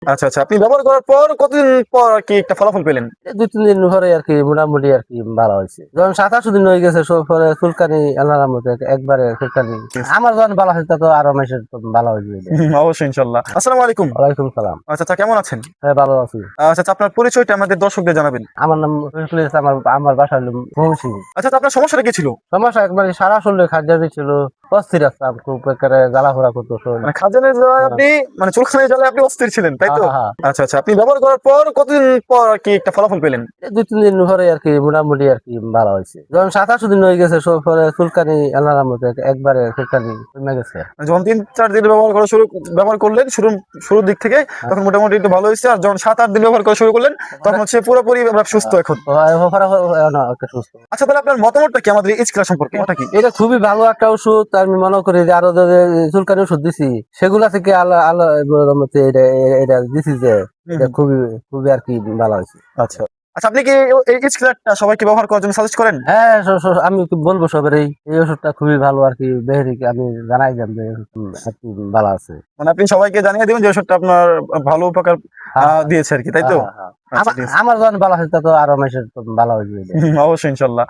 আচ্ছা আচ্ছা, আপনি ব্যবহার করার পর কতদিন পর আর কি একটা ফলাফল পেলেন? এই ২-৩ দিন পরে আর কি মোটামুটি আর কি ভালো হয়েছে। যখন ৭-৮ দিন হয়ে গেছে পরে চুলকানি আল্লাহর রহমতে একবারে চুলকানি। আমার যখন ভালো হয়েছে তো আরো মানুষের তো ভালো হয়ে যাবে। অবশ্যই ইনশাল্লাহ। আসসালামু আলাইকুম। ওয়ালাইকুম সালাম। আচ্ছা আচ্ছা, কেমন আছেন? হ্যাঁ, ভালো আছি। আচ্ছা আচ্ছা, আপনার পরিচয়টা আমাদের দর্শকদের জানাবেন। আমার নাম রফিকুল ইসলাম, আমার বাসা হলো ময়মনসিংহ। আচ্ছা আচ্ছা, আপনার সমস্যাটা কি ছিল? সমস্যা একবারে সারা শরীরে খাদ্যাবি ছিল, অস্থির আসতাম, খুব একেবারে জ্বালাপোড়া করতো শরীর। মানে খাজানের জ্বালায় আপনি, মানে চুলখানির জ্বালায় আপনি অস্থির ছিলেন, তাই তো? হ্যাঁ। আচ্ছা আচ্ছা, আপনি ব্যবহার করার পর কতদিন পর আর কি একটা ফলাফল পেলেন? এই ২-৩ দিন পরে আর কি মোটামুটি আর কি ভালো হয়েছে। যখন ৭-৮ দিন হয়ে গেছে পরে চুলকানি আল্লাহর রহমতে একবারে চুলকানি কমে গেছে। যখন ৩-৪ দিন ব্যবহার করলেন শুরুর দিক থেকে, তখন মোটামুটি একটু ভালো হয়েছে। আর যখন ৭-৮ দিন ব্যবহার করা শুরু করলেন, তখন হচ্ছে পুরোপুরি আমরা সুস্থ এখন। তো এরপরে না, একটা সুস্থ। আচ্ছা, তাহলে আপনার মতামতটা কি আমাদের এই খেলা সম্পর্কে? ওটা কি? এটা খুবই ভালো একটা ওষুধ। আমি মনে করি যে আরো যে চুলকানি ওষুধ দিছি সেগুলা থেকে আল্লাহ আল্লাহ রহমতে এটা দিছি যে এটা খুবই খুবই আর কি ভালো হয়েছে। আচ্ছা আচ্ছা, আপনি কি এই খেলাটা সবাইকে ব্যবহার করার জন্য সাজেস্ট করেন? হ্যাঁ, আমি কি বলবো সবের এই ওষুধটা খুবই ভালো আর কি। বেহরিকে আমি জানাই যাম যে আর কি ভালো আছে। মানে আপনি সবাইকে জানিয়ে দিবেন যে ওষুধটা আপনার ভালো উপকার দিয়েছে আর কি, তাই তো? হ্যাঁ। আচ্ছা, ঠিক আছে। আমার যখন ভালো হয়েছে তো আরো মানুষের তো ভালো হয়ে যাবে। অবশ্যই ইনশাল্লাহ।